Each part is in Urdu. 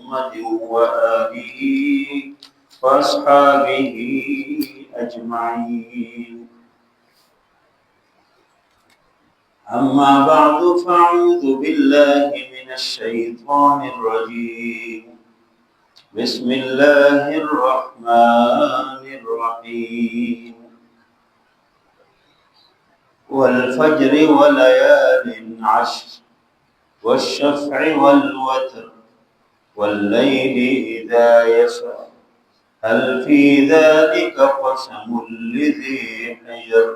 محمد وآله وأصحابه أجمعين. أما بعد فأعوذ بالله من الشيطان الرجيم. بسم الله الرحمن الرحيم. والفجر وليال عشر والشفع والوتر والليل إذا يسر هل في ذلك قسم لذي حجر.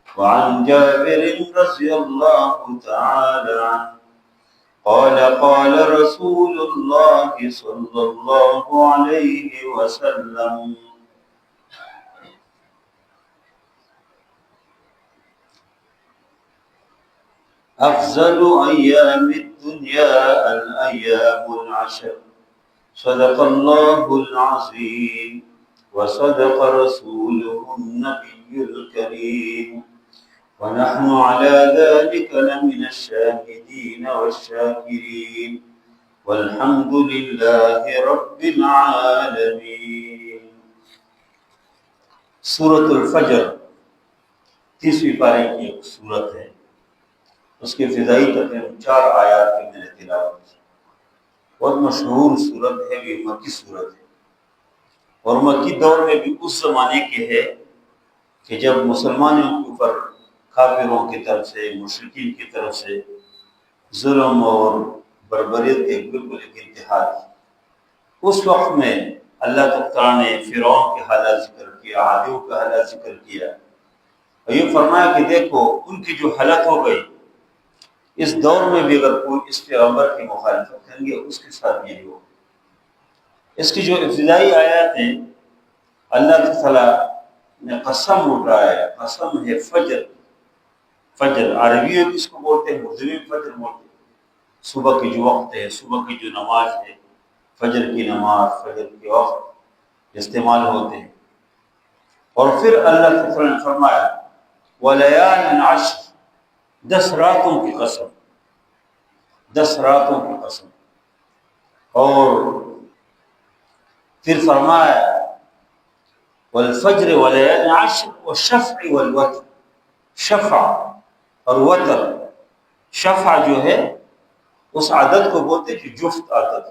وعن جابر رضي الله تعالى عنه قال قال رسول الله صلى الله عليه وسلم أفضل أيام الدنيا الأيام العشر. صدق الله العظيم وصدق رسوله النبي الكريم ونحن على ذلك لمن الشاهدين والشاكرين والحمد لله رب العالمين. سورۃ الفجر 30ویں پارے کی ایک سورت ہے. اس کے ابتدائی تقریباً 4 آیات کی میں نے تلاوت کی. بہت مشہور صورت ہے، یہ مکی صورت ہے، اور مکی دور میں بھی اس زمانے کے ہے کہ جب مسلمانوں کے اوپر کافروں کی طرف سے، مشرکین کی طرف سے ظلم اور بربریت ایک بالکل ایک انتہا تھی. اس وقت میں اللہ تعالیٰ نے فرعون کے حالات ذکر کیا، عادیوں کا حالات ذکر کیا، اور یہ فرمایا کہ دیکھو ان کی جو حالت ہو گئی، اس دور میں بھی اگر کوئی اس پیغمبر کی مخالفت کریں گے اس کے ساتھ یہی ہو. اس کی جو ابتدائی آیات ہیں اللہ تعالیٰ نے قسم اٹھایا ہے. قسم ہے فجر. فجر عربی میں اس کو بولتے ہیں، اردو میں فجر بولتے ہیں. صبح کی جو وقت ہے، صبح کی جو نماز ہے، فجر کی نماز، فجر کے وقت استعمال ہوتے ہیں. اور پھر اللہ تعالیٰ نے فرمایا وَلَيَالٍ عَشْرٍ، 10 راتوں کی قسم، 10 راتوں کی قسم. اور پھر فرمایا والفجر وليال عشر والشفع والوتر. شفع اور وتر، شفع جو ہے اس عدد کو بولتے ہیں جو جفت عدد،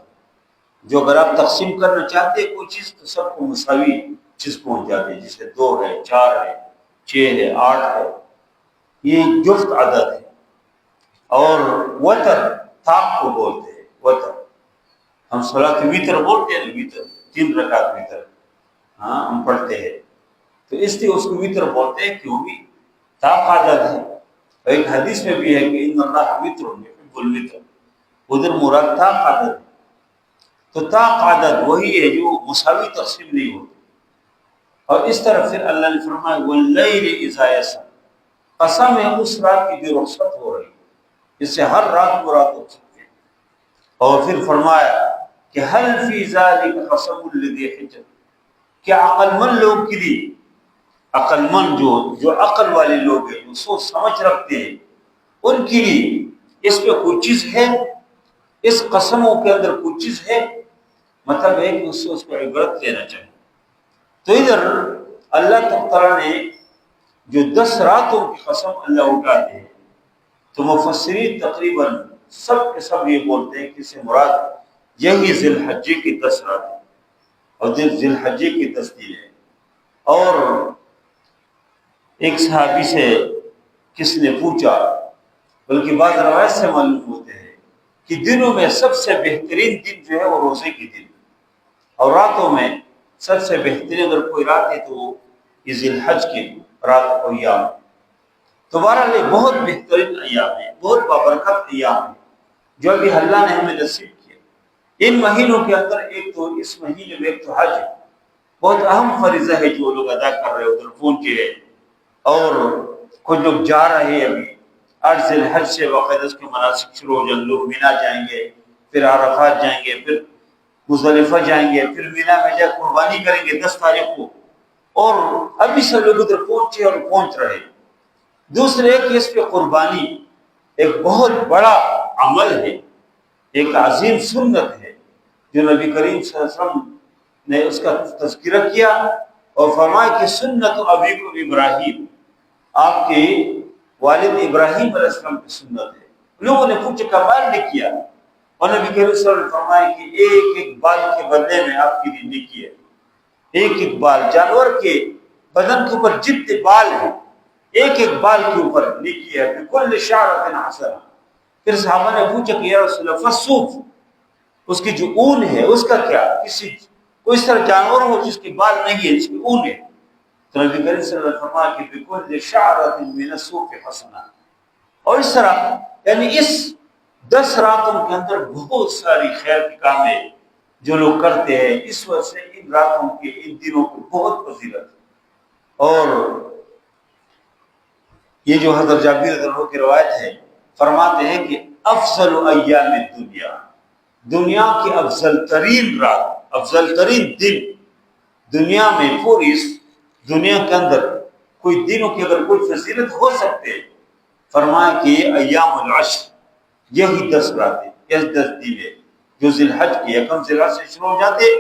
جو اگر آپ تقسیم کرنا چاہتے ہیں کوئی چیز تو سب کو مساوی چیز پہنچ جاتے ہیں، جیسے 2 ہے، 4 ہے، 6 ہے، 8 ہے، یہ جفت عدد ہے. اور وتر طاق کو بولتے ہیں. وتر ہم صلاۃ وتر بولتے ہیں، وتر 3 رکعت وتر ہم پڑھتے ہیں، تو اس لیے اس کو وتر بولتے ہیں کہ وہ بھی طاق عدد ہے. اور ایک حدیث میں بھی ہے کہ ان اللہ وتر یحب الوتر، ادھر مراد طاق عدد ہے. تو طاق عدد وہی ہے جو مساوی تقسیم نہیں ہوتی. اور اس طرح پھر اللہ نے فرمایا واللیل اذا یسر، قسم ہے اس رات کی جو رخصت ہو رہی ہے، اس سے ہر رات کو رات ہو سکتی ہے. اور پھر فرمایا کہ هل فی ذلک قسم لذی حجر، کیا عقل مند لوگ کے لیے، عقل مند جو عقل والے لوگ ہیں، جو سوچ سمجھ رکھتے ہیں، ان کے لیے اس پہ کوئی چیز ہے، اس قسموں کے اندر کوئی چیز ہے، مطلب ہے کہ اس سے اس کو عبرت لینا چاہیے. تو ادھر اللہ تعالیٰ نے جو 10 راتوں کی قسم اللہ اٹھاتے ہیں، تو مفسرین تقریباً سب کے سب یہ بولتے ہیں کہ اس سے مراد یہی ذی الحجہ کی 10 راتیں اور ذی الحجہ کی 10 دن ہے. اور ایک صحابی سے کس نے پوچھا، بلکہ بعض روایت سے معلوم ہوتے ہیں کہ دنوں میں سب سے بہترین دن جو ہے وہ روزے کی دن، اور راتوں میں سب سے بہترین اگر کوئی رات ہے تو وہ یہ ذی الحج کی رات اور ایام. تو بہرحال یہ بہت بہترین ایام ہے، بہت بابرکت ایام ہے جو ابھی اللہ نے ہمیں نصیب کیا. ان مہینوں کے اندر ایک تو اس مہینے میں ایک تو حج ہے، بہت اہم فریضہ ہے جو لوگ ادا کر رہے ہیں، ادھر پہنچے ہیں. اور کچھ لوگ جا رہے ہیں ابھی 8 ذی الحج سے باقاعدہ اس کے مناسک شروع ہو جائیں. لوگ مینا جائیں گے، پھر عرفات جائیں گے، پھر مزدلفہ جائیں گے، پھر مینا میں جا قربانی کریں گے 10 تاریخ کو. اور ابھی سے لوگ ادھر پہنچے اور پہنچ رہے. دوسرے کہ اس پہ قربانی ایک بہت بڑا عمل ہے، ایک عظیم سنت ہے. جو نبی کریم صلی اللہ علیہ وسلم نے اس کا تذکرہ کیا اور فرمایا کہ سنت ابیکم ابراہیم، آپ کے والد ابراہیم علیہ السلام کی سنت ہے۔ لوگوں نے پوچھا کمال نے کیا، اور نبی کریم صلی اللہ علیہ وسلم نے فرمایا کہ ایک ایک بال کے بدلے میں آپ کی لیے نیکی ہے۔ ایک ایک بال، جانور کے بدن کے اوپر جتنے بال ہیں ایک ایک بال کے اوپر نیکی ہے، بكل شعرۃ حسنہ۔ پھر صحابہ نے پوچھا کہ یا رسول اللہ فالصوف، اس کی جو اون ہے اس کا کیا؟ کوئی اس طرح جانور ہو جس کی بال نہیں ہے، جس کی اون ہے، تو نبی کریم صلی اللہ علیہ وسلم نے فرمایا کہ بكل شعرۃ من الصوف حسنہ۔ اور اس طرح یعنی اس 10 راتوں کے اندر بہت ساری خیر کے کام ہیں جو لوگ کرتے ہیں، اس وجہ سے ان راتوں کے ان دنوں کو بہت فضیلت ہے۔ اور یہ جو حضرت جابر رضی اللہ عنہ کی روایت ہے، فرماتے ہیں کہ افضل ایام الدنیا، دنیا کی افضل ترین رات، افضل ترین دن دنیا میں، پوری اس دنیا کے اندر کوئی دنوں کی اگر کوئی فضیلت ہو سکتے، فرمایا کہ یہ ایام العشر، یہی 10 راتیں، یہ 10 دن ہے جو ذی الحج کی، یکم ذی الحج سے شروع ہو جاتے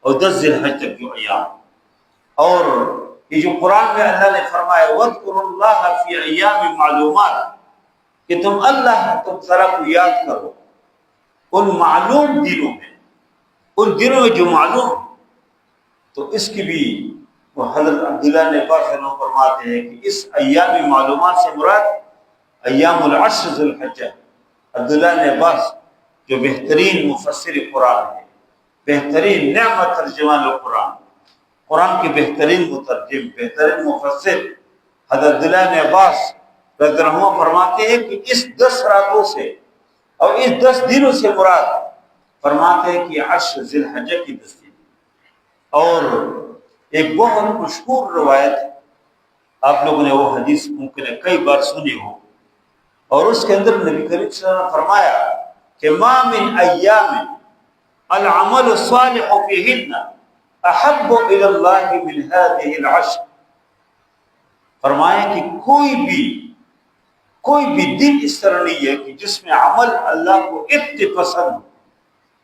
اور 10 ذی الحج تک جو ایام۔ اور یہ جو قرآن میں اللہ نے فرمایا وَاذْكُرُوا اللَّهَ فِي أَيَّامٍ مَعْلُومَاتٍ، کہ تم تم ذرا کو یاد کرو ان معلوم دنوں میں، ان دنوں میں جو معلوم۔ تو اس کی بھی وہ حضرت عبداللہ نے فرماتے ہیں کہ اس ایام معلومات سے مراد ایام العشر ذی الحجہ۔ عبداللہ نے عباس جو بہترین مفسر قرآن ہے، بہترین نعمت ترجمان قرآن، قرآن کے بہترین مترجم، بہترین مفسر، حضرت عبداللہ نے عباس رضی اللہ عنہ فرماتے ہیں کہ اس 10 راتوں سے اور اس 10 دنوں سے مراد، فرماتے ہیں کہ عشر ذی الحجہ کی 10 دن۔ اور ایک بہت مشہور روایت ہے، آپ لوگوں نے وہ حدیث ممکن ہے کئی بار سنی ہو، اور اس کے اندر نبی کریم صلی اللہ علیہ وسلم نے فرمایا کہ ما من ایام العمل الصالح فیہن احب الی اللہ من هذه العشر۔ فرمایا کہ کوئی بھی دن اس طرح نہیں ہے کہ جس میں عمل اللہ کو اتنے پسند ہو،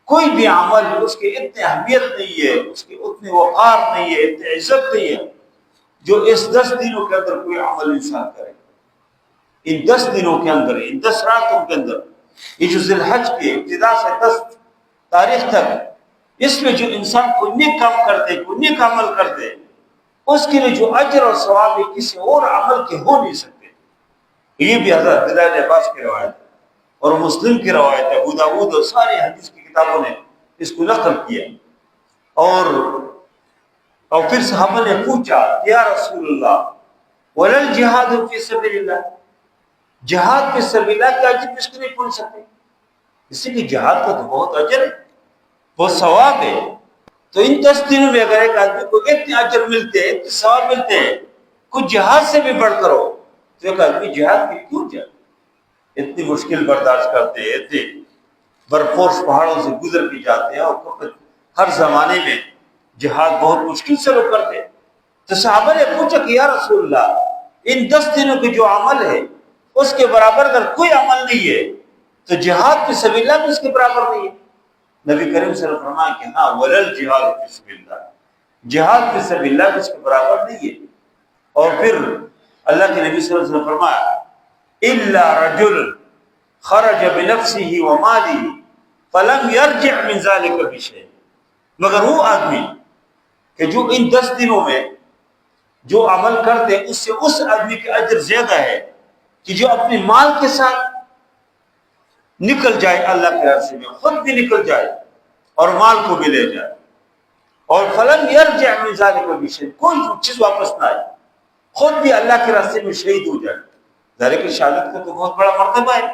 کوئی بھی عمل اس کی اتنی اہمیت نہیں ہے، اس کی اتنی وقار نہیں ہے، اتنی عزت نہیں ہے، جو اس 10 دنوں کے اندر کوئی عمل انسان کرے۔ ان 10 دنوں کے اندر، ان 10 راتوں کے اندر، یہ جو ذی الحج کے ابتدا سے 10 تاریخ تک، اس میں جو انسان کوئی نیک کام کرتے، کوئی نیک عمل کرتے، اس کے لیے جو اجر اور ثواب ہے کسی اور عمل کے ہو نہیں سکتے۔ یہ بھی حضرت عبداللہ بن عباس کی روایت ہے، اور مسلم کی روایت ہے، ابو داؤد اور ساری حدیث کی کتابوں نے اس کو نقل کیا۔ اور پھر صحابہ نے پوچھا یا رسول اللہ ولا الجہاد فی سبیل اللہ، جہاد فی سبیل اللہ کا اجر کس کو نہیں پہنچ سکتے؟ اسی لیے جہاد کا تو بہت اجر ہے، بہت ثواب ہے۔ تو ان 10 دنوں میں اگر ایک آدمی کو اتنے اجر ملتے ہیں، اتنے ثواب ملتے ہیں، کچھ جہاد سے بھی بڑھ کر ہو، تو ایک آدمی جہاد کی کیوں جائے؟ اتنی مشکل برداشت کرتے ہیں، اتنے برفورس پہاڑوں سے گزر کے جاتے ہیں، اور ہر زمانے میں جہاد بہت مشکل سے لوگ کرتے ہیں۔ تو صحابہ نے پوچھا کہ یا رسول اللہ ان 10 دنوں کے جو عمل ہے اس کے برابر اگر کوئی عمل نہیں ہے تو جہاد فی سبیل اللہ بھی اس کے برابر نہیں ہے۔ نبی کریم صلی اللہ علیہ وسلم نے فرمایا کہ ہاں ولل جہاد فی سبیل اللہ، جہاد فی سبیل اللہ بھی اس کے برابر نہیں ہے۔ اور پھر اللہ کے نبی صلی اللہ علیہ وسلم نے فرمایا الا رجل خرج بنفسه وماله فلم يرجع من ذلك بشيء، مگر وہ آدمی کہ جو ان 10 دنوں میں جو عمل کرتے اس سے اس آدمی کے اجر زیادہ ہے کہ جو اپنے مال کے ساتھ نکل جائے اللہ کے راستے میں، خود بھی نکل جائے اور مال کو بھی لے جائے، اور فلم یرجع من ذلک بشیء، کوئی چیز واپس نہ آئے، خود بھی اللہ کے راستے میں شہید ہو جائے۔ ذالک شہادت کا تو بہت بڑا مرتبہ ہے،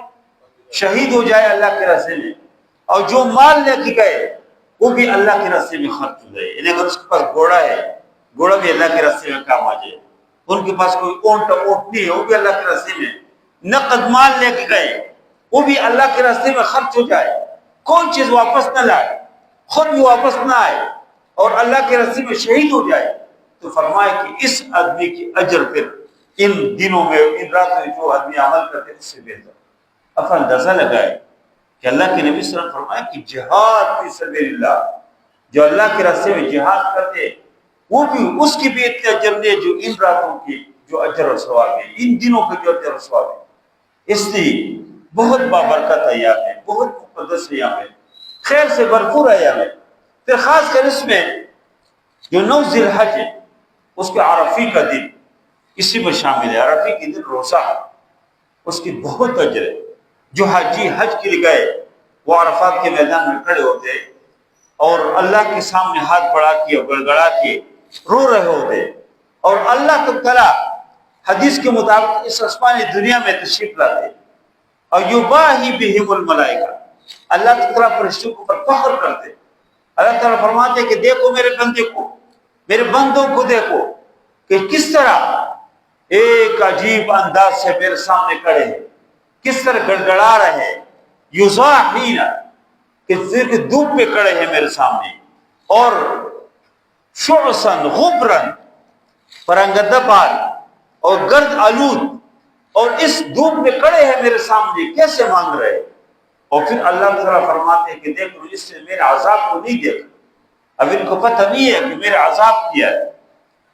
شہید ہو جائے اللہ کے راستے میں، اور جو مال لے کے گئے وہ بھی اللہ کے راستے میں خرچ ہو جائے۔ یعنی اگر اس کے پاس گھوڑا ہے، گھوڑا بھی اللہ کے راستے میں کام آ جائے، ان کے پاس کوئی اونٹنی ہے وہ بھی اللہ کے راستے میں، نقد مال لے کے گئے وہ بھی اللہ کے راستے میں خرچ ہو جائے، کوئی چیز واپس نہ لائے، خود بھی واپس نہ آئے اور اللہ کے راستے میں شہید ہو جائے، تو فرمائے کہ اس آدمی کی اجر پھر ان دنوں میں، ان راتوں میں جو آدمی عمل کرتے اس سے بہتر۔ اب اندازہ لگائے کہ اللہ کے نبی صلی اللہ علیہ وسلم فرمایا کہ جہاد فی سبیل اللہ، جو اللہ کے راستے میں جہاد کرتے وہ بھی اس کی بھی اتنے اجر دے جو ان راتوں کی جو اجر و ثواب ہے، ان دنوں کے جو اجر و ثواب ہے۔ اس لیے بہت بابرکت ایام ہے، بہت مقدس ایام ہے، خیر سے بھرپور ایام ہے۔ پھر خاص کر اس میں جو 9 ذی الحج ہے اس کے عرفی کا دن اسی میں شامل ہے۔ عرفی کے دن روزہ، اس کی بہت اجر ہے۔ جو حاجی حج کے لیے گئے وہ عرفات کے میدان میں کھڑے ہوتے اور اللہ کے سامنے ہاتھ بڑھا کے گڑ گڑا کے رو رہے ہوتے، اور اللہ تعالیٰ حدیث کے مطابق اس آسمانی دنیا میں تشریف لاتے اور یباہی بہم الملائکہ، اللہ تعالیٰ فرشتوں کو پر فخر کرتے۔ اللہ تعالیٰ فرماتے کہ دیکھو میرے بندے کو، میرے بندوں کو دیکھو کہ کس طرح ایک عجیب انداز سے میرے سامنے کھڑے ہیں، کس طرح گڑگڑا رہے ہیں، یضاحین کہ صرف دھوپ پہ کھڑے ہیں میرے سامنے، اور شعثاً غبراً پرنگدہ بال اور گرد آلود، اور اس دھوپ میں کھڑے ہیں میرے سامنے کیسے مانگ رہے ہیں۔ اور پھر اللہ تعالیٰ فرماتے ہیں کہ دیکھو اس سے میرے عذاب کو نہیں دیکھا، اب ان کو پتہ نہیں ہے کہ میرے عذاب کیا ہے،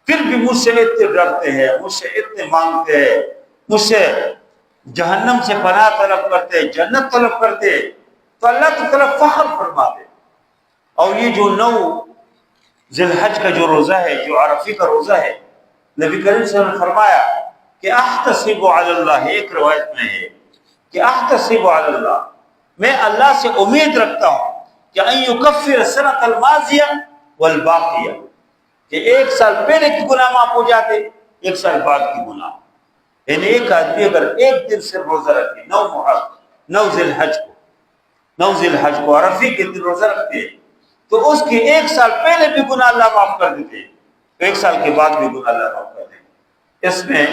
پھر بھی مجھ سے اتنے ڈرتے ہیں، مجھ سے اتنے مانگتے ہیں، مجھ سے جہنم سے پناہ طلب کرتے ہیں، جنت طلب کرتے ہیں، تو اللہ تعالیٰ فخر فرماتے۔ اور یہ جو 9 ذی الحج کا جو روزہ ہے، جو عرفی کا روزہ ہے، نبی کریم صلی اللہ علیہ وسلم نے فرمایا کہ احتسب علی اللہ، ایک روایت میں ہے کہ احتسب علی اللہ، میں اللہ سے امید رکھتا ہوں کہ ان یکفر السنۃ الماضیہ والباقیہ، کہ 1 سال پہلے کی گناہ معاف ہو جاتے، 1 سال بعد کی گناہ۔ یعنی ایک آدمی اگر ایک دن سے روزہ رکھے 9 ذی الحج کو عرفی کے دن روزہ رکھتے ہیں تو اس کی 1 سال پہلے بھی گناہ اللہ معاف کر دیتے ہیں، 1 سال کے بعد بھی گناہ اللہ معاف کر دیتے ہیں۔ اس میں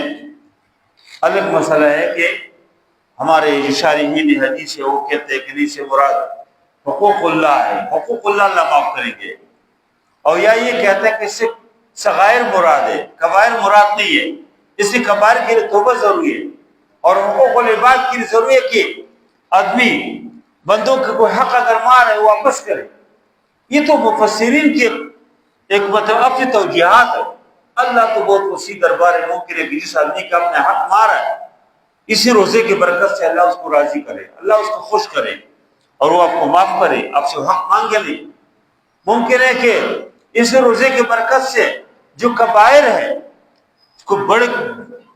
الگ مسئلہ ہے کہ ہمارے جو شارحین حدیث ہے وہ کہتے ہیں کہ نہیں سے مراد حقوق اللہ ہے، حقوق اللہ معاف کریں گے، اور یا یہ کہتے ہیں کہ اس سے صغائر مراد ہے، کبائر مراد نہیں ہے، اس سے کبائر کے لیے توبہ ضروری ہے، اور حقوق العباد کے لیے ضروری ہے کہ آدمی بندوں کے کوئی حق اگر مار ہے وہ واپس کرے۔ یہ تو مفسرین کی ایک مطلب اپنی توجیہات ہے۔ اللہ تو بہت وسیع دربار ہے، ممکن ہے کہ جس آدمی کا اپنے حق مارا ہے اسی روزے کی برکت سے اللہ اس کو راضی کرے، اللہ اس کو خوش کرے اور وہ آپ کو معاف کرے، آپ سے حق مانگے نہیں۔ ممکن ہے کہ اس روزے کی برکت سے جو کبائر ہے، اس کو بڑے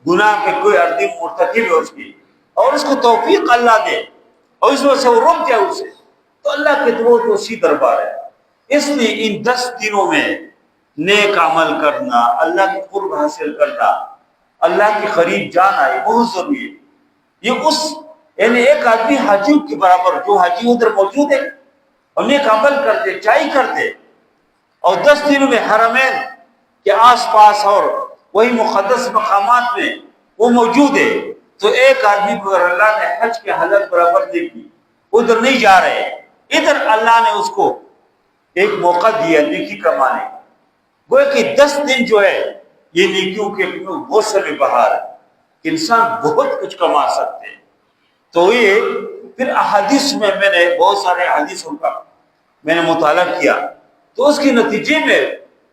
گناہ کے کوئی آدمی مرتکب ہے اس کی، اور اس کو توفیق اللہ دے اور اس وجہ سے وہ رک جائے اسے، تو اللہ کے بہت وسیع دربار ہے۔ اس لیے ان 10 دنوں میں نیک عمل کرنا، اللہ کی قرب حاصل کرنا، اللہ کے قریب جانا یہ بہت ضروری ہے۔ یہ اس یعنی ایک آدمی حاجیوں کے برابر، جو حاجی ادھر موجود ہے اور نیک عمل کرتے، چائی کرتے، اور 10 دنوں میں حرمین کے آس پاس اور وہی مقدس مقامات میں وہ موجود ہے، تو ایک آدمی کو اگر اللہ نے حج کے حالت برابر دیکھی، ادھر نہیں جا رہے، ادھر اللہ نے اس کو ایک موقع دیا نیکی کمانے کا۔ گویا کہ 10 دن جو ہے یہ نیکیوں کے موسم بہار ہے کہ انسان بہت کچھ کما سکتے ہیں۔ تو یہ پھر احادیث میں نے بہت سارے احادیثوں کا میں نے مطالعہ کیا، تو اس کے نتیجے میں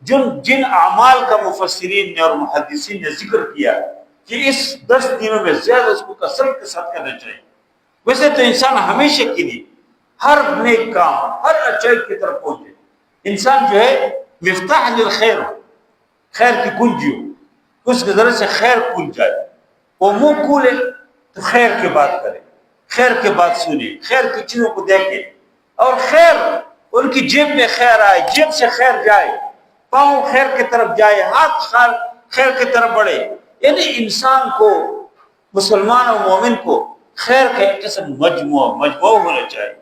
جن اعمال کا مفسرین نے اور محدثین نے ذکر کیا کہ اس 10 دنوں میں زیادہ اس کو کثرت کے ساتھ کرنا چاہیے۔ ویسے تو انسان ہمیشہ کے لیے ہر نیک کام، ہر اچائی کی طرف پہنچے، انسان جو ہے مفتاح للخیر ہو، خیر کی کنجی ہو، اس کے ذریعے سے خیر کھل جائے، وہ منہ کھولے تو خیر کی بات کرے، خیر کی بات سنے، خیر کی چیزوں کو دیکھے، اور خیر ان کی جیب میں خیر آئے، جیب سے خیر جائے، پاؤں خیر کی طرف جائے، ہاتھ خیر کی طرف بڑھے۔ یعنی انسان کو، مسلمان اور مومن کو خیر کا ایک قسم مجموعہ ہونا چاہیے،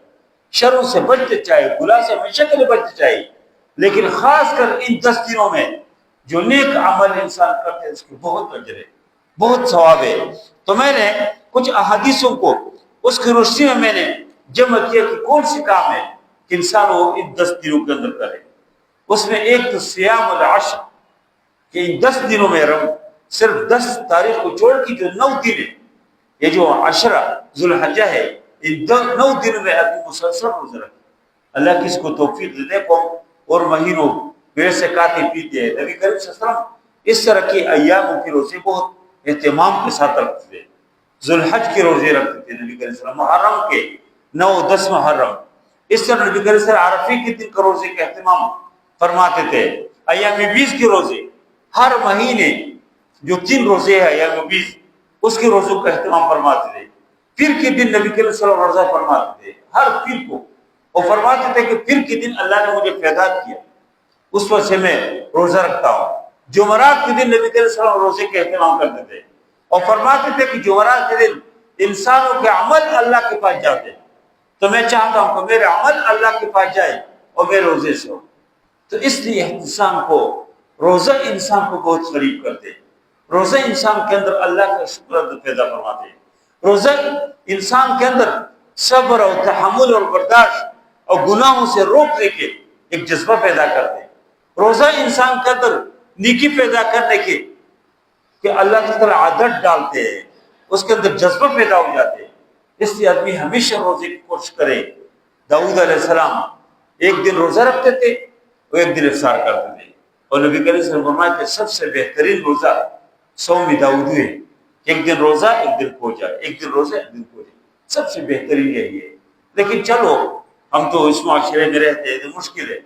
شروں سے بچتے چاہیے، گناہ سے ہمیشہ کے لیے بچتے چاہیے، لیکن خاص کر ان 10 دنوں میں جو نیک عمل انسان کرتے ہیں اس کے بہت اجر ہے، بہت ثواب ہے۔ تو میں نے کچھ احادیثوں کو اس کی روشنی میں نے جمع کیا کہ کون سی کام ہے کہ انسان وہ ان 10 دنوں کے اندر کرے۔ اس میں ایک تو صیام العشر، کہ ان 10 دنوں میں صرف 10 تاریخ کو چھوڑ کے جو 9 دن ہے، یہ جو عشرہ ذوالحجہ ہے، ان 9 دنوں میں آدمی مسلسل روزہ رکھے. اللہ کس کو توفیق دے قوم اور مہینوں بیر سے کاتے پیتے ہیں. نبی کریم صلی اللہ علیہ وسلم اس طرح کے ایاموں کے روزے بہت اہتمام کے ساتھ رکھتے تھے. ذوالحج کے روزے رکھتے تھے نبی کریم صلی اللہ علیہ وسلم، محرم کے 9-10 محرم. اس طرح نبی کریم صلی اللہ علیہ وسلم عرفے کے دن کا روزے کا اہتمام فرماتے تھے. ایام 20 کے روزے، ہر مہینے جو 3 روزے ہیں ایام 20 اس کے روزوں کا اہتمام فرماتے تھے. پیر کے دن نبی کریم صلی اللہ علیہ وسلم روزہ فرماتے تھے ہر پیر کو، اور فرماتے تھے کہ پیر کے دن اللہ نے مجھے پیدا کیا اس وجہ سے میں روزہ رکھتا ہوں. جمعرات کے دن نبی کریم صلی اللہ علیہ وسلم روزے کا اہتمام کرتے تھے اور فرماتے تھے کہ جمعرات کے دن انسانوں کے عمل اللہ کے پاس جاتے ہیں، تو میں چاہتا ہوں کہ میرے عمل اللہ کے پاس جائے اور میں روزے سے ہوں. تو اس لیے انسان کو روزہ انسان کو بہت قریب کرتے ہیں. روزہ انسان کے اندر اللہ کا شکر پیدا فرماتے ہیں. روزہ انسان کے اندر صبر اور تحمل اور برداشت اور گناہوں سے روکنے کے ایک جذبہ پیدا کرتے ہیں. روزہ انسان کے اندر نیکی پیدا کرنے کے کہ اللہ تعالیٰ عادت ڈالتے ہیں، اس کے اندر جذبہ پیدا ہو جاتے ہیں. اس لیے آدمی ہمیشہ روزے کی کوشش کرے. داؤد علیہ السلام ایک دن روزہ رکھتے تھے اور ایک دن افطار کرتے تھے، اور نبی کریم صلی اللہ علیہ وسلم فرمایا کہ سب سے بہترین روزہ صوم داؤد ہے. ایک دن روزہ ایک دن کھوجا، ایک دن روزہ ایک دن کھوجا، سب سے بہترین یہی ہے. لیکن چلو ہم تو اس معاشرے میں رہتے ہیں، مشکل ہے،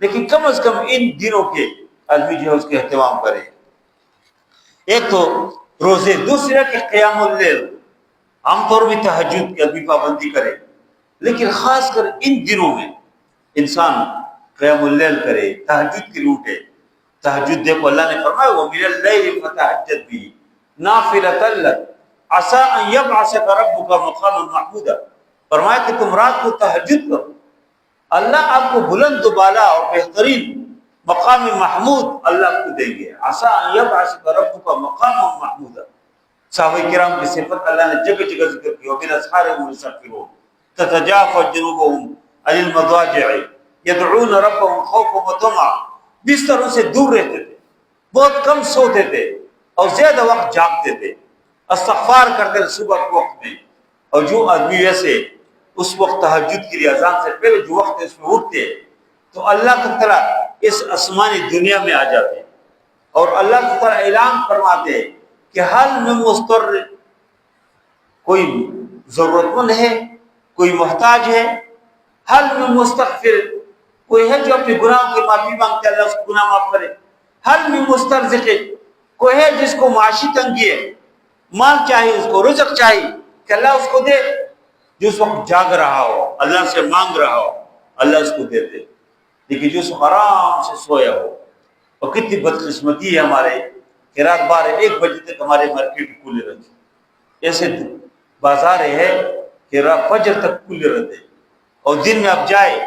لیکن کم از کم ان دنوں کے آدمی جو ہے اس کے اہتمام کرے. ایک تو روزے، دوسرا کہ قیام اللیل، عام طور میں تہجد کی آدمی پابندی کرے، لیکن خاص کر ان دنوں میں انسان قیام اللیل کرے، تہجد کے لیے اٹھے. تہجد دیکھو اللہ نے فرمایا وَمِنَ اللَّيْلِ فَتَهَجَّدْ بِهِ نَافِلَةً لَكَ عَسَىٰ أَن يَبْعَثَكَ رَبُّكَ مَقَامًا مَحْمُودًا. فرمایا کہ تم رات کو تہجد کرو، اللہ آپ کو بلند و بالا اور بہترین مقام محمود اللہ کو دیں گے. عَسَىٰ أَن يَبْعَثَكَ رَبُّكَ مَقَامًا مَحْمُودًا. صحابہ کرام کی صفت اللہ نے جگہ جگہ ذکر کی. وَبِالْأَسْحَارِ هُمْ يَسْتَغْفِرُونَ تَتَجَافَىٰ جُنُوبُهُمْ عَنِ الْمَضَاجِعِ يَدْعُونَ رَبَّهُمْ خَوْفًا وَطَمَعًا. بستروں سے دور رہتے تھے، بہت کم سوتے تھے اور زیادہ وقت جاگتے تھے، استغفار کرتے تھے صبح کے وقت میں. اور جو آدمی ویسے اس وقت تہجد کے لیے اذان سے پہلے جو وقت اس میں اٹھتے تو اللہ تعالیٰ اس آسمانی دنیا میں آ جاتے اور اللہ تعالیٰ اعلان فرماتے کہ حال میں مضطر، کوئی ضرورت مند ہے، کوئی محتاج ہے، حال میں مستغفر، کوئی ہے جو اپنے گناہوں کی معافی مانگتے اللہ اس کو گناہ معاف کرے. حال میں مسترزق، کوئی ہے جس کو معاشی تنگی ہے، مال چاہیے، اس کو رزق چاہیے کہ اللہ اس کو دے. جو اس وقت جاگ رہا ہو، اللہ سے مانگ رہا ہو، اللہ اس کو دیتے. لیکن جو اس آرام سے سویا ہو، اور کتنی بدقسمتی ہے ہمارے کہ رات 12-1 بجے تک ہمارے مارکیٹ کھلے رہتے. ایسے بازار ہے کہ رات فجر تک کھلے رہتے، اور دن میں اب جائے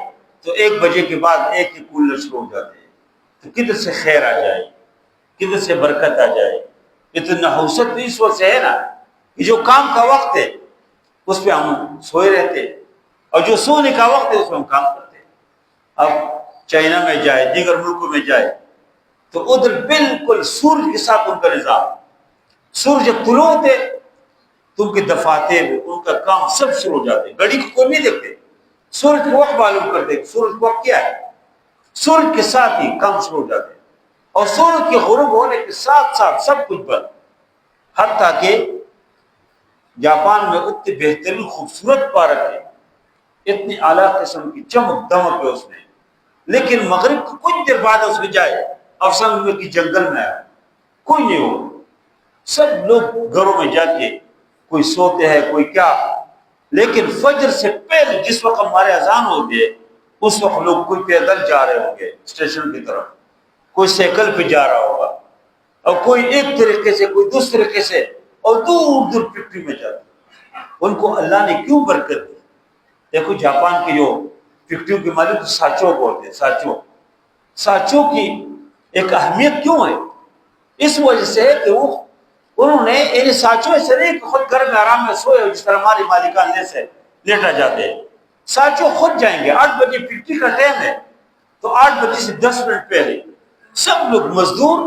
تو 1 بجے کے بعد ایک ہی کولر شروع ہو جاتے ہیں. تو کدھر سے خیر آ جائے، کدھر سے برکت آ جائے. یہ تو نحوست اس وقت سے ہے نا کہ جو کام کا وقت ہے اس پہ ہم سوئے رہتے، اور جو سونے کا وقت ہے اس پہ ہم کام کرتے. اب چائنا میں جائے، دیگر ملکوں میں جائے تو ادھر بالکل سورج کے ساتھ ان کا نظام. سورج جب طلوع ہوتے تو ان کے دفاتر، ان کا کام سب شروع ہو جاتے. گھڑی کو کوئی نہیں دیکھتے، سورج کو وقت معلوم کرتے. سورج کو وقت کیا ہے، سورج کے ساتھ ہی کام شروع ہو جاتے، اور سورج کے غروب ہونے کے ساتھ ساتھ سب کچھ بند. حتیٰ کہ جاپان میں اتنی بہترین خوبصورت پارک ہے، اتنی اعلیٰ قسم کی چمک دمک ہے اس میں، لیکن مغرب کو کچھ دیر بعد اس میں جائے افسانہ کی جنگل میں آئے، کوئی نہیں ہو. سب لوگ گھروں میں جا کے کوئی سوتے ہیں، کوئی کیا. لیکن فجر سے پہلے جس وقت ہمارے اذان ہوتی ہے اس وقت لوگ کوئی پیدل جا رہے ہوں گے اسٹیشن کی طرف، کوئی سائیکل پہ جا رہا ہوگا، اور کوئی ایک طریقے سے، کوئی دوسرے طریقے سے، اور دور دور فیکٹری میں جاتے. ان کو اللہ نے کیوں برکت دی؟ دیکھو جاپان کے جو فیکٹریوں کے مالک ساچو بولتے ہیں، ساچو کی ایک اہمیت کیوں ہے؟ اس وجہ سے کہ وہ انہوں نے یعنی ساچو ایسے نہیں کہ خود گھر میں آرام میں سوئے جس طرح ہماری مالکان سے لیٹا جاتے ہیں. ساچو خود جائیں گے. 8 بجے فیکٹری کا ٹائم ہے تو 8 بجے سے 10 منٹ پہلے سب لوگ مزدور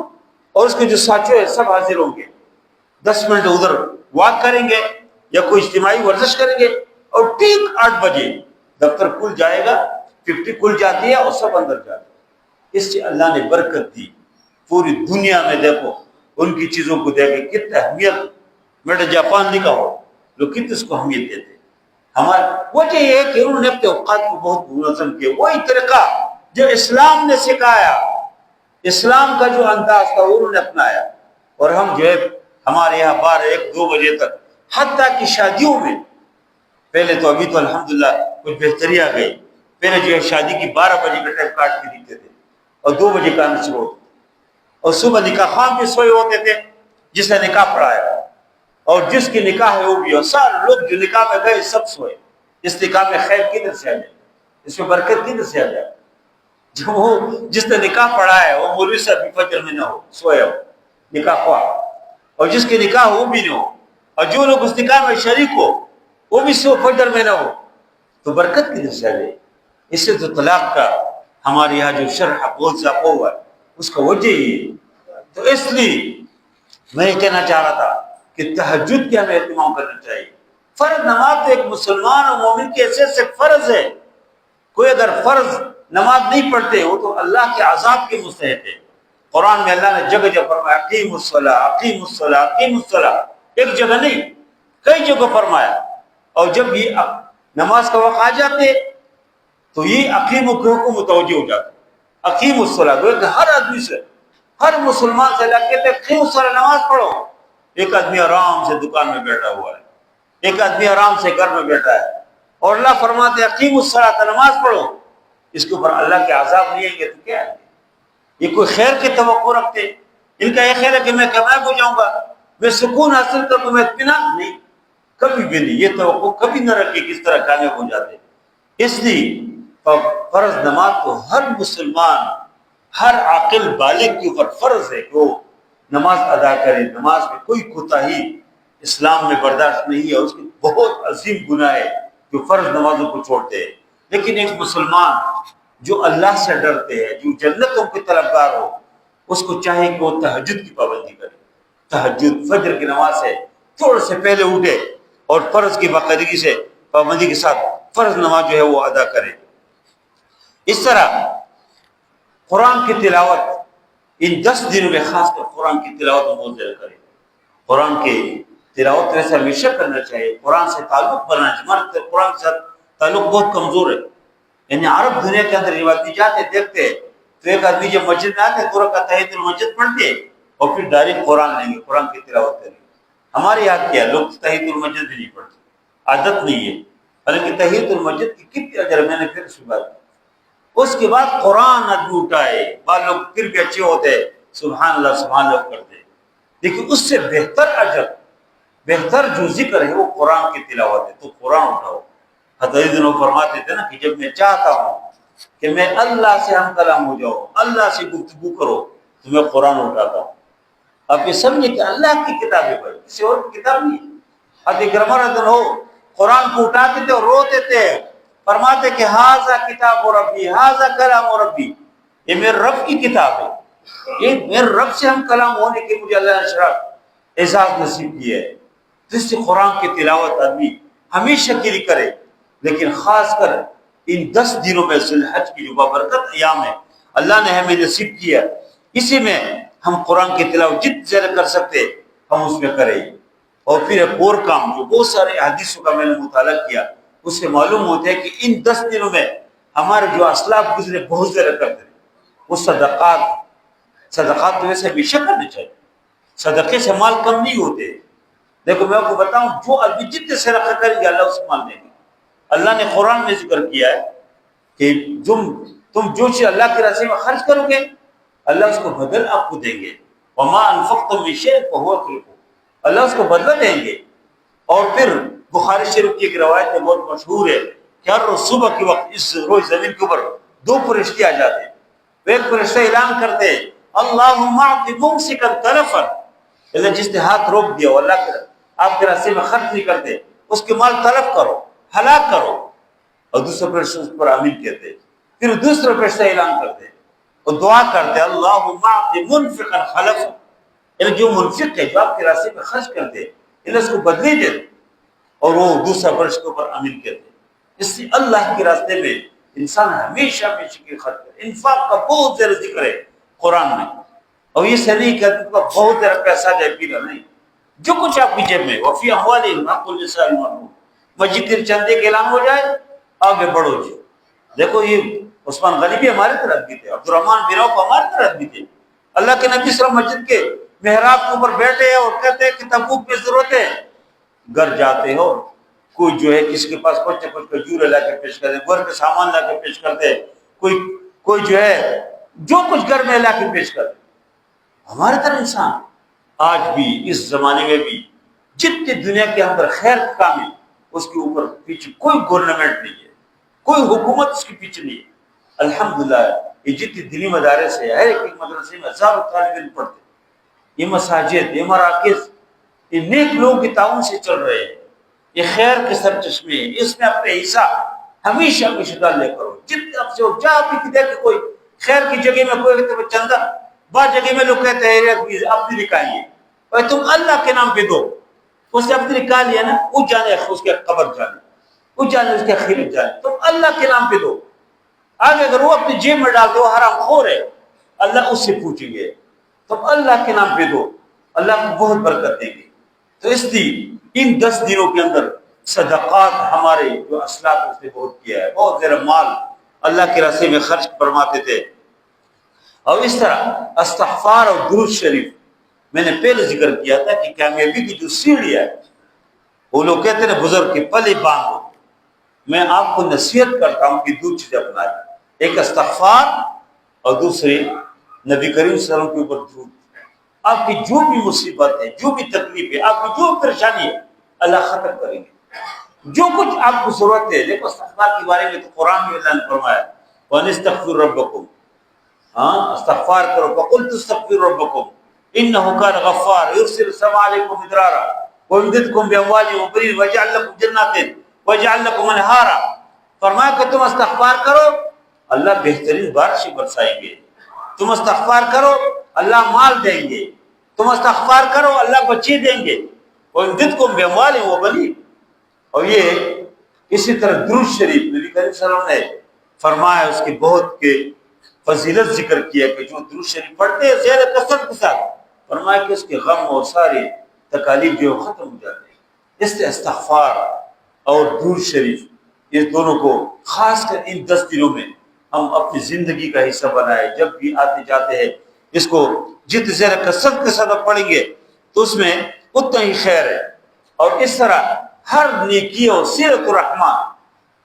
اور اس کے جو ساچو ہے سب حاضر ہوں گے. 10 منٹ ادھر واک کریں گے یا کوئی اجتماعی ورزش کریں گے اور ٹھیک 8 بجے دفتر کھل جائے گا، 50 کھل جاتی ہے اور سب اندر جاتے ہیں۔ اس سے اللہ نے برکت دی پوری دنیا میں۔ دیکھو ان کی چیزوں کو دیکھے کتنا اہمیت، میرے جاپان لکھا ہو لوگ کتنے اس کو اہمیت دیتے۔ ہمارا وجہ یہ ہے کہ انہوں نے اپنے اوقات کو بہت منظم کیا، وہی طریقہ جو اسلام نے سکھایا، اسلام کا جو انداز تھا انہوں نے اپنایا۔ اور ہم جو ہے ہمارے یہاں 12 1 2 بجے تک، حتیٰ کہ شادیوں میں پہلے تو ابھی تو الحمدللہ کچھ بہتری آ گئی، پہلے جو ہے شادی کی 12 بجے کا ٹائم کاٹ کے دیتے تھے اور 2 بجے کا شروع ہوتا تھا، اور صبح نکاح خوان بھی سوئے ہوتے تھے جس نے نکاح پڑھایا، اور جس کی نکاح ہے وہ بھی، اور سارے لوگ جو نکاح میں گئے سب سوئے۔ اس نکاح میں خیر کدھر سے آ جائے، اس میں برکت کدھر سے آ جائے؟ جو وہ جس نے نکاح پڑھا ہے وہ مولوی صاحب بھی فجر میں نہ ہو، سویا ہو نکاح خواہ، اور جس کی نکاح ہو وہ بھی نہ ہو، اور جو لوگ اس نکاح میں شریک ہو وہ بھی سو فجر میں نہ ہو، تو برکت کدھر سے آ جائے؟ اس سے تو طلاق کا ہمارے یہاں جو شرح بہت ضابطہ ہوا ہے اس کا وجہ ہی ہے۔ تو اس لیے میں یہ کہنا چاہ رہا تھا کہ تہجد کی ہمیں اہتمام کرنا چاہیے۔ فرض نماز تو ایک مسلمان اور مومن کی حیثیت سے فرض ہے۔ کوئی اگر فرض نماز نہیں پڑھتے ہو تو اللہ کے عذاب کے مستحق ہے۔ قرآن میں اللہ نے جگہ جگہ فرمایا اقیم الصلاۃ اقیم الصلاۃ اقیم الصلاۃ، ایک جگہ نہیں کئی جگہ فرمایا۔ اور جب یہ نماز کا وقت آ جاتے تو یہ اقیم کے حکم متوجہ ہو جاتے، اقیم الصلاۃ، کہ ہر آدمی سے، ہر مسلمان سے اللہ کہتے ہیں اقیم الصلاۃ، نماز پڑھو۔ ایک آدمی آرام سے دکان میں بیٹھا ہوا ہے، ایک آدمی آرام سے گھر میں بیٹھا ہے، اور اللہ فرماتے ہیں اقیم الصلاۃ، نماز پڑھو۔ اس کے اوپر اللہ کے عذاب نہیں آئیں گے تو کیا ہے؟ یہ کوئی خیر کی توقع رکھتے؟ ان کا یہ خیال ہے کہ میں کامیاب ہو جاؤں گا، میں سکون حاصل کر دوں، میں اطمینان نہیں، کبھی بھی نہیں، یہ توقع کبھی نہ رکھے کس طرح کامیاب ہو جاتے۔ اس لیے فرض نماز تو ہر مسلمان، ہر عاقل بالغ کے اوپر فرض ہے کہ وہ نماز ادا کرے۔ نماز میں کوئی کوتاہی اسلام میں برداشت نہیں ہے، اس کی بہت عظیم گناہ ہے جو فرض نمازوں کو چھوڑتے ہیں۔ لیکن ایک مسلمان جو اللہ سے ڈرتے ہیں، جو جنتوں کے طلبگار ہو، اس کو چاہے کہ وہ تہجد کی پابندی کرے۔ تہجد فجر کی نماز سے تھوڑے سے پہلے اٹھے اور فرض کی باقاعدگی سے پابندی کے ساتھ فرض نماز جو ہے وہ ادا کرے۔ اس طرح قرآن کی تلاوت ان 10 دنوں میں خاص کر قرآن کی تلاوت بہت زیادہ کرے۔ قرآن کی تلاوت ویسے ہمیشہ کرنا چاہیے، قرآن سے تعلق بنانا چاہیے۔ ہمارا قرآن کے ساتھ تعلق بہت کمزور ہے، یعنی عرب دنیا کے اندر روایتی جاتے دیکھتے تو ایک آدمی جب مسجد میں آتے تو رکعت تحیۃ المسجد پڑھتے اور پھر ڈائریکٹ قرآن لیں گے، قرآن کی تلاوت کریں گے۔ ہمارے یہاں کیا لوگ تحیۃ المسجد بھی نہیں پڑھتے، عادت نہیں ہے، حالانکہ تحیۃ المسجد کی کتنی اجر، میں نے پھر اس بات اس کے بعد قرآن آدمی اٹھائے، بعض لوگ پھر بھی اچھے ہوتے سبحان اللہ کرتے، لیکن اس سے بہتر اجر، بہتر جو ذکر ہے وہ قرآن کی تلاوت ہے۔ تو قرآن اٹھاؤ۔ حضرت دنوں فرماتے تھے نا کہ جب میں چاہتا ہوں کہ میں اللہ سے ہم کلام ہو جاؤں، اللہ سے گفتگو کرو، تو میں قرآن اٹھاتا ہوں۔ آپ یہ سمجھے کہ اللہ کی کتاب ہے بھائی، کسی اور کی کتاب نہیں ہے۔ حضرت کرما رضن ہو قرآن کو اٹھاتے تھے اور روتے تھے، فرماتے کہ ہاذا کتاب ربی ہاذا کلام ربی، یہ میرے رب کی کتاب ہے، یہ میرے رب سے ہم کلام ہونے کے مجھے اللہ نے شرف اعزاز نصیب کیا ہے۔ جس سے قرآن کی تلاوت آدمی ہمیشہ کے لیے کرے، لیکن خاص کر ان 10 دنوں میں ذی الحج کی جو بابرکت ایام ہے اللہ نے ہمیں نصیب کیا، اسی میں ہم قرآن کی تلاوت جتنے زیادہ کر سکتے ہم اس میں کریں۔ اور پھر ایک اور کام جو بہت سارے حدیثوں کا میں نے مطالعہ کیا، اس سے معلوم ہوتا ہے کہ ان 10 دنوں میں ہمارے جو اسلاف گزرے بہت زیادہ کرتے ہیں، وہ صدقات تو ویسے ہمیشہ کرنے چاہیے، صدقے سے مال کم نہیں ہوتے۔ دیکھو میں آپ کو بتاؤں، جو آدمی جتنے صدقہ کریں گے اللہ اس کو مال دیں گے۔ اللہ نے قرآن میں ذکر کیا ہے کہ تم جو چیز اللہ کے راستے میں خرچ کرو گے اللہ اس کو بدل آپ کو دیں گے۔ وما انفقتم من شیء فهو يخلفه، اللہ اس کو بدلہ دیں گے۔ اور پھر بخاری شریف کی ایک روایت ہے بہت مشہور ہے کہ ہر روز صبح کے وقت اس روز زمین کے اوپر 2 فرشتے آ جاتے ہیں، ایک فرشتہ اعلان کرتے ہیں اللہم اعط ممسکا تلفا، اللہ جس نے ہاتھ روک دیا اللہ آپ کے راستے میں خرچ نہیں کرتے اس کے مال طلب کرو، ہلاک کرو۔ اور دوسرے فرشتے اس پر آمین کہتے، پھر دوسرے فرشتہ اعلان کرتے اور دعا کرتے اللہم اعط منفقا خلفا، یعنی جو منفق ہے جو آپ کے راستے میں خرچ کرتے اللہ اس کو بدلے دے۔ اور وہ دوسرا برش کے اوپر امین کہتے ہیں. اس لیے اللہ کے راستے میں انسان ہمیشہ ہمیشہ کی خرچ کرے. انفاق کا بہت زیادہ ذکر ہے قرآن میں. اور یہ سے نہیں کہ بہت زیادہ پیسہ جائے پینا نہیں. جو کچھ آپ کی جیب میں وفی اموالہم حق للسائل والمحروم. مسجد کے چندے کے اعلان ہو جائے آگے بڑھو جی. دیکھو یہ عثمان غنی بھی ہمارے طرف بھی تھے, عبد الرحمن بن عوف ہمارے طرف بھی تھے. اللہ کے نبی صلی اللہ علیہ وسلم مسجد کے محراب کے اوپر بیٹھے اور کہتے ہیں کہ تبوک میں ضرورت ہے. گھر جاتے ہو کوئی جو ہے کسی کے پاس کچھ نہ کچھ کھجور لا کے پیش کرتے, گھر کے سامان لا کے پیش کرتے, کوئی جو ہے جو کچھ گھر میں لا کے پیش کرتے. ہمارے طرح انسان آج بھی اس زمانے میں بھی جتنی دنیا کے اندر خیر کا کام ہے اس کے اوپر پیچھے کوئی گورنمنٹ نہیں ہے, کوئی حکومت اس کے پیچھے نہیں ہے. الحمدللہ یہ جتنی دینی مدارس ہے, ہر ایک مدرسے میں ہزاروں طالب علم پڑھتے, یہ مساجد, یہ مراکز, یہ نیک لوگوں کے تعاون سے چل رہے ہیں. یہ خیر کے سر چشمے ہیں, اس میں اپنے حصہ ہمیشہ ہمیشہ ڈال لے کرو. جتنے آپ سے ہو جہاں بھی کہ کوئی خیر کی جگہ میں کوئی کہتے ہیں چندہ, بعض جگہ میں لوگ کہتے ہیں اپنی نکالیے, اور تم اللہ کے نام پہ دو. اس نے اپنی نکال لیا نا, وہ جانے اس کے قبر جانے, وہ جانے اس کے خیرت جانے, تم اللہ کے نام پہ دو. آگے اگر وہ اپنی جیب میں ڈالتے وہ حرام خور ہے, اللہ اس سے پوچھیں گے. تم اللہ کے نام پہ دو, اللہ کو بہت برکت دیں گے. تو اس لیے ان 10 دنوں کے اندر صدقات ہمارے جو اسلاف اس نے بہت کیا ہے, بہت زیادہ مال اللہ کے راستے میں خرچ فرماتے تھے. اور اس طرح استغفار اور درود شریف میں نے پہلے ذکر کیا تھا کہ کامیابی کی جو سیڑھی ہے, وہ لوگ کہتے ہیں بزرگ کے پلے باندھو. میں آپ کو نصیحت کرتا ہوں کہ 2 چیزیں اپنائیں, ایک استغفار اور دوسری نبی کریم صلی اللہ علیہ وسلم کے اوپر درود. آپ کی جو بھی مصیبت ہے, جو بھی تکلیف ہے, آپ کی جو پریشانی ہے, اللہ ختم کریں گے. جو کچھ آپ کو ضرورت ہے, دیکھو استغفار کے بارے میں تو قرآن میں اللہ نے فرمایا وَأَنِ رَبَّكُمْ, استغفار کرو, فَقُلْتُ اسْتَغْفِرُوا رَبَّكُمْ إِنَّهُ كَانَ غَفَّارًا يُرْسِلُ السَّمَاءَ عَلَيْكُمْ مِدْرَارًا وَيُمْدِدْكُمْ بِأَمْوَالٍ وَبَنِينَ وَيَجْعَلْ لَكُمْ جَنَّاتٍ وَيَجْعَلْ لَكُمْ أَنْهَارًا. فرمایا کہ تم استغفار کرو اللہ بہترین بارشیں برسائیں گے. تم استغفار کرو اللہ مال دیں گے. تم استغفار کرو اللہ بچے دیں گے. وَيُمْدِدْكُمْ بِأَمْوَالٍ وَبَنِينَ. اور یہ اسی طرح درود شریف نبی کریم صلی اللہ علیہ وسلم نے فرمایا, اس کی بہت کے فضیلت ذکر کیا کہ جو درود شریف پڑھتے ہیں زیادہ کثرت کے ساتھ, فرمایا کہ اس کے غم اور سارے تکالیف جو ختم ہو جاتے ہیں. اس لیے استغفار اور درود شریف یہ دونوں کو خاص کر ان 10 دنوں میں ہم اپنی زندگی کا حصہ بنائے. جب بھی آتے جاتے ہیں اس کو جتنی زیادہ کثرت کے ساتھ پڑھیں گے تو اس میں اتنا ہی خیر ہے. اور اس طرح ہر نیکی اور صلۃ الرحمٰ,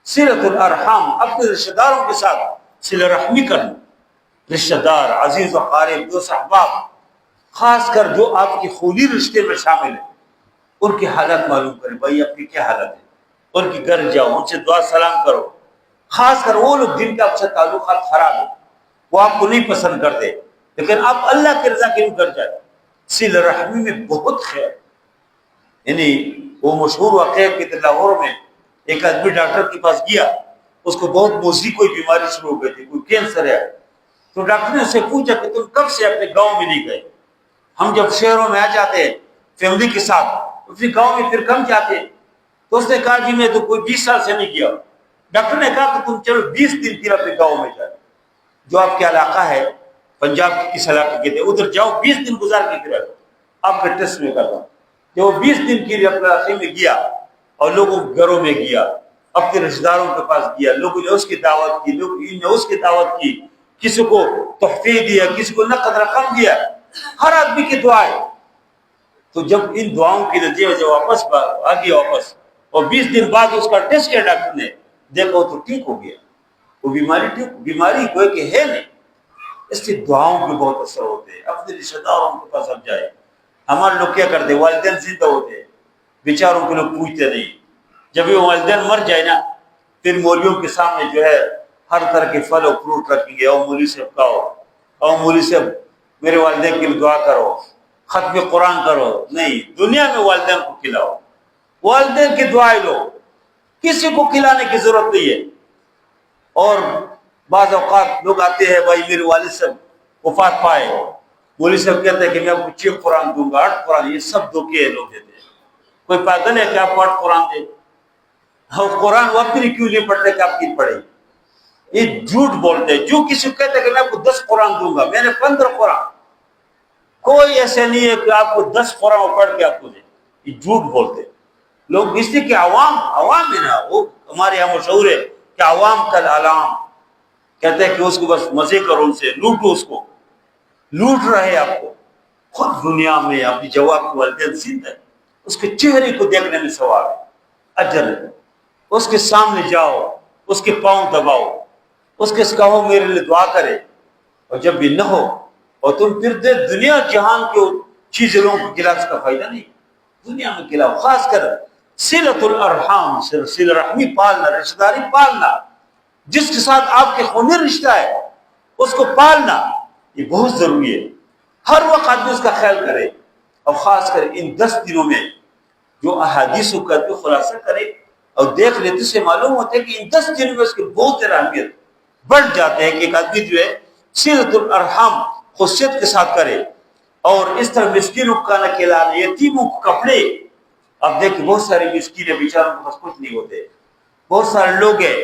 صلۃ الارحام, اپنے رشتہ داروں کے ساتھ صلہ رحمی کرنا. رشتہ دار, عزیز و قارب, دوست احباب, خاص کر جو آپ کی خونی رشتے میں شامل ہیں, ان کی حالت معلوم کریں. بھائی آپ کی کیا حالت ہے, ان کے گھر جاؤ, ان سے دعا سلام کرو. خاص کر وہ لوگ جن کے آپ سے تعلقات خراب ہیں, وہ آپ کو نہیں پسند کرتے, لیکن آپ اللہ کی رضا کے لیے گھر جائیں. صلہ رحمی میں بہت خیر. یعنی وہ مشہور واقعہ کہ لاہور میں ایک آدمی ڈاکٹر کے پاس گیا, اس کو بہت موذی کوئی بیماری شروع ہو گئی تھی, کوئی کینسر ہے. تو ڈاکٹر نے اسے پوچھا کہ تم کب سے اپنے گاؤں میں نہیں گئے؟ ہم جب شہروں میں آ جاتے ہیں فیملی کے ساتھ, اپنے گاؤں میں پھر کم جاتے ہیں. تو اس نے کہا جی میں تو کوئی 20 سال سے نہیں گیا. ڈاکٹر نے کہا کہ تم چلو 20 دن پھر اپنے گاؤں میں جاؤ, جو آپ کا علاقہ ہے پنجاب کی کس علاقے کے تھے, ادھر جاؤ 20 دن گزار کے پھر آپ کا ٹیسٹ میں کرتا. جب وہ 20 دن کے لیے اپنے علاقے میں گیا اور لوگوں کے گھروں میں گیا, اپنے رشتہ داروں کے پاس گیا, لوگوں نے اس کی دعوت کی, لوگ نے اس کی دعوت کی, کسی کو تحفے دیا, کسی کو نقد رقم دیا, ہر آدمی کی دعائیں. تو جب ان دعاؤں کے نتیجے سے واپس آ گیا واپس, اور 20 دن بعد اس کا ٹیسٹ کیا ڈاکٹر نے, دیکھو تو ٹھیک ہو گیا. وہ بیماری کوئی کہ ہے نہیں. اس سے دعاؤں کے بہت اثر ہوتے ہیں. اپنے رشتہ داروں کے پاس اب جائے. ہمارے لوگ کیا کرتے, والدین زندہ ہوتے, بیچاروں کے لوگ پوچھتے نہیں. جب یہ والدین مر جائے نا, پھر مولویوں کے سامنے جو ہے ہر طرح کے پھل اور فروٹ رکھیں گے, اور مولوی صاحب کھاؤ, اور مولوی صاحب میرے والدین کے لیے دعا کرو, ختم قرآن کرو. نہیں, دنیا میں والدین کو کھلاؤ, والدین کی دعائیں لو, کسی کو کھلانے کی ضرورت نہیں ہے. اور بعض اوقات لوگ آتے ہیں, بھائی میرے والد صاحب وفات پائے, مولوی صاحب کہتے ہیں کہ میں آپ کو 6 قرآن دوں گا, 8 قرآن, یہ سب دھوکے لوگ دیتے ہیں. کوئی پاگل ہے کہ آپ کو 8 قرآن دے؟ قرآن وہ اپنی کیوں نہیں پڑھتے کہ آپ کی پڑھے؟ یہ جھوٹ بولتے ہیں. جو کسی کو کہتے ہیں کہ میں آپ کو 10 قرآن دوں گا، میں نے 15 قرآن، کوئی ایسے نہیں ہے کہ آپ کو 10 قرآن پڑھ کے آپ کو دے. یہ جھوٹ بولتے ہیں لوگ، اس لیے کہ عوام ہے نا، وہ ہمارے یہاں مشہور ہے کہ عوام کل علام، کہتے ہیں کہ اس کو بس مزے کرو، ان سے لوٹو، اس کو لوٹ رہے آپ کو. خود دنیا میں اپنی جواب کے والدین زندہ ہے، اس کے چہرے کو دیکھنے میں ثواب ہے، اجر ہے. اس کے سامنے جاؤ، اس کے پاؤں دباؤ، اس کے کہو میرے لیے دعا کرے. اور جب بھی نہ ہو اور تم پھر دنیا جہان کی چیزیں لوگوں کو کھلاؤ، اس کا فائدہ نہیں. دنیا میں کھلاؤ، خاص کر صلۃ الارحام، صلہ رحمی پالنا، رشتہ داری پالنا، جس کے ساتھ آپ کے خونی رشتہ ہے اس کو پالنا، یہ بہت ضروری ہے. ہر وقت آدمی اس کا خیال کرے. اور خاص کر ان 10 دنوں میں جو احادیث کا خلاصہ کرے اور دیکھ لیتے، اس سے معلوم ہوتا ہے کہ ان 10 دنوں میں اس کی بہت اہمیت بڑھ جاتے ہیں کہ ایک آدمی جو ہے صلۃ الارحام خصوصیت کے ساتھ کرے. اور اس طرح مسکینوں کو کھانا کھلانا، یتیموں کو کپڑے. اب دیکھیں بہت سارے مسکین بیچاروں کے پاس کچھ نہیں ہوتے، بہت سارے لوگ ہیں،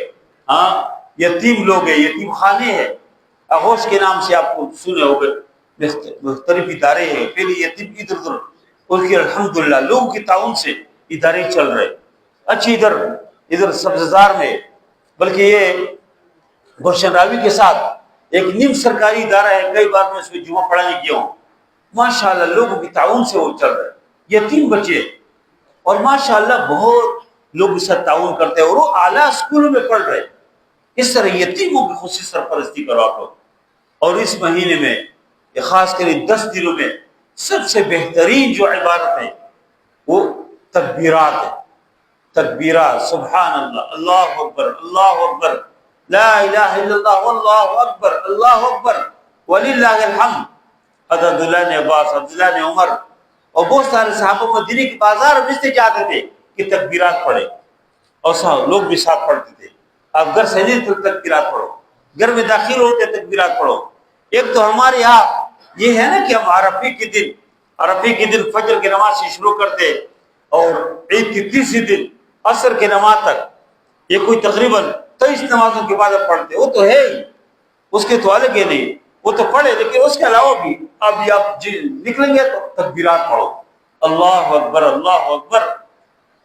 ہاں یتیم لوگ ہیں، یتیم خانے ہیں. آغوش کے نام سے آپ کو سنے ہو گئے، مختلف ادارے ہیں. پہلے یتیم ادھر ادھر، اس کی الحمدللہ لوگوں کے تعاون سے ادارے چل رہے اچھی. ادھر سبززار میں، بلکہ یہ گلشن راوی کے ساتھ ایک نیم سرکاری ادارہ ہے، کئی بار میں اس میں جمعہ پڑھانے گیا ہوں. ماشاءاللہ لوگوں کے تعاون سے وہ چل رہے، یتیم بچے، اور ماشاءاللہ بہت لوگ اس سے تعاون کرتے ہیں، اور وہ اعلیٰ اسکولوں میں پڑھ رہے. اس طرح یتیموں کی خصوصی سرپرستی کرو آپ لوگ. اور اس مہینے میں خاص کر 10 دنوں میں سب سے بہترین جو عبادت ہے وہ تکبیرات ہے. تکبیرات، سبحان اللہ، اللہ اکبر، اللہ اکبر، لا الہ الا اللہ، واللہ اکبر، اللہ اکبر، وللہ الحمد. حضرت عبداللہ نے عباس، عبداللہ نے عمر اور بہت سارے صحابہ مدینے کے بازار میں سے جاتے تھے کہ تکبیرات پڑھے، اور لوگ بھی ساتھ پڑھتے تھے. آپ گھر سے نہیں تکبیرات پڑھو، گھر میں داخل ہوتے تکبیرات پڑھو. ایک تو ہمارے یہاں یہ ہے نا کہ ہم عرفے کے دن فجر کی نماز سے شروع کرتے، اور عید کی تیسری دن عصر کے نماز تک یہ کوئی تقریباً 23 نمازوں کے بعد پڑھتے. وہ تو ہے ہی، اس کے تو الگ ہی نہیں، وہ تو پڑھے، لیکن اس کے علاوہ بھی اب آپ نکلیں گے تو تکبیرات پڑھو. اللہ اکبر، اللہ اکبر،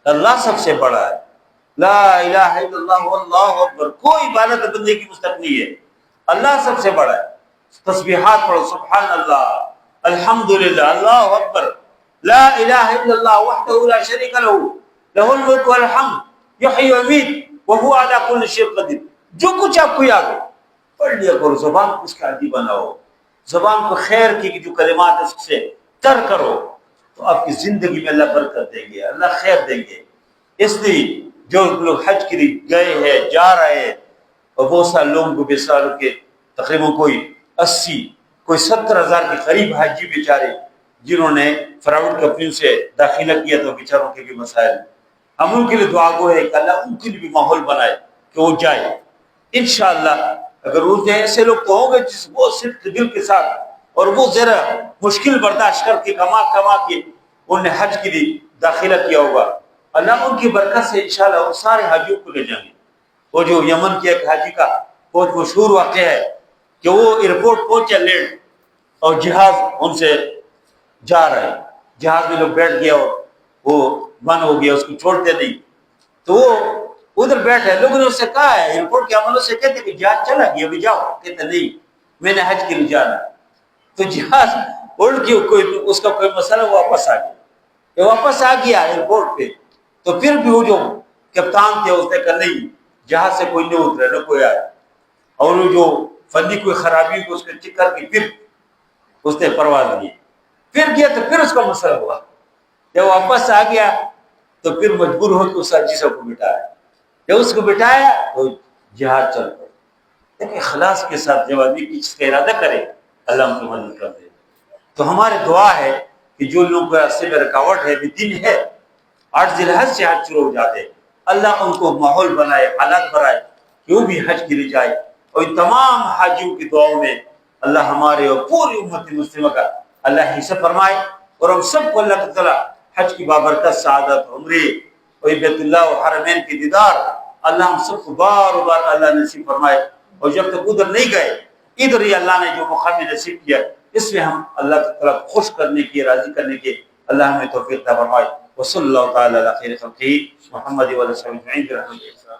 اللہ سب سے بڑا ہے، لا الہ الا اللہ، واللہ اکبر. کوئی عبادت بندے کی مستحق نہیں ہے، اللہ سب سے بڑا ہے. تسبیحات پڑھو، سبحان اللہ، الحمدللہ، اللہ اکبر، لا الہ الا اللہ وحدہ لا شریک لہ، لہ الملک والحمد یحیی ویمیت وہو علی کل شیء قدیر. جو کچھ آپ کو یاد ہے پڑھ لیا کرو. زبان کو اس کا عادی بناؤ، زبان کو خیر کی جو کلمات اس سے تر کرو، تو آپ کی زندگی میں اللہ برکت دیں گے، اللہ خیر دیں گے. اس لیے جو لوگ حج کے لیے گئے ہیں، جا رہے ہیں، اور بہت سارے لوگوں کو بیچاروں کے تقریباً کوئی 80 کوئی 70,000 کے قریب حاجی بیچارے جنہوں نے پرائیویٹ کمپنیوں سے داخلہ کیا، تو بیچاروں کے بھی مسائل. ہم ان کے لیے دعا گو ہے کہ اللہ ان کے لیے بھی ماحول بنائے کہ وہ جائے. انشاءاللہ اگر ان ایسے لوگ تو ہوں گے جس وہ صرف دل کے ساتھ اور وہ ذرا مشکل برداشت کر کے کما کے انہوں نے حج کے لیے داخلہ کیا ہوگا، اللہ ان کی برکت سے انشاءاللہ وہ سارے حاجیوں کو لے جائیں گے. وہ جو یمن کے ایک حاجی کا بہت مشہور واقعہ ہے کہ وہ ایئرپورٹ پہنچا لیٹ، اور جہاز ان سے جا رہا ہے، جہاز میں لوگ بیٹھ گیا اور وہ بند ہو گیا، اس کو چھوڑتے نہیں. تو وہ ادھر بیٹھے، لوگوں نے اس سے کہا ہے، ایئرپورٹ کے عملوں سے کہتے کہ جہاز چلا گیا، ابھی جاؤ. کہتے نہیں، میں نے حج کے لیے جانا. تو جہاز الٹ کے اس کا کوئی مسئلہ واپس آ گیا. یہ واپس آ گیا ایئرپورٹ پہ، تو پھر بھی وہ جو کپتان تھے اس نے کہا نہیں، جہاز سے کوئی نہیں اترے، نہ کوئی آیا. اور وہ جو فنی کوئی خرابی کو اس کے چیک کر کے پھر اس نے پرواز لی. پھر گیا تو پھر اس کا مسئلہ ہوا. جب واپس آ گیا تو پھر مجبور ہو کے اس حاجی صاحب کو بٹھایا. جب اس کو بٹھایا تو جہاز چل پڑا. لیکن اخلاص کے ساتھ جب آدمی کی چیز کا ارادہ کرے، اللہ ہم کی مدد کر دے. تو ہماری دعا ہے کہ جو لوگوں کے راستے میں رکاوٹ ہے، دن ہے 8 ذی الحج سے حج شروع ہو جاتے، اللہ ان کو ماحول بنائے، حالات بنائے کہ وہ بھی حج کے لیے جائے. اور ان تمام حاجیوں کی دعاؤں میں اللہ ہمارے اور پوری امت مسلمہ کا اللہ حصہ فرمائے، اور ہم سب کو اللہ تعالیٰ حج کی بابرکت سعادت، عمرے اور بیت اللہ و حرمین کی دیدار اللہ ہم سب کو بار بار اللہ نصیب فرمائے، اور جب تک ادھر نہیں گئے ادھر ہی اللہ نے جو مقام نصیب کیا اس میں ہم اللہ تعالیٰ کو خوش کرنے کی، راضی کرنے کی اللہ ہمیں توفیق عطا فرمائے۔ وصلی اللہ تعالی علی خیر خلقہ محمد و علی آلہ وصحبہ اجمعین برحمتہ۔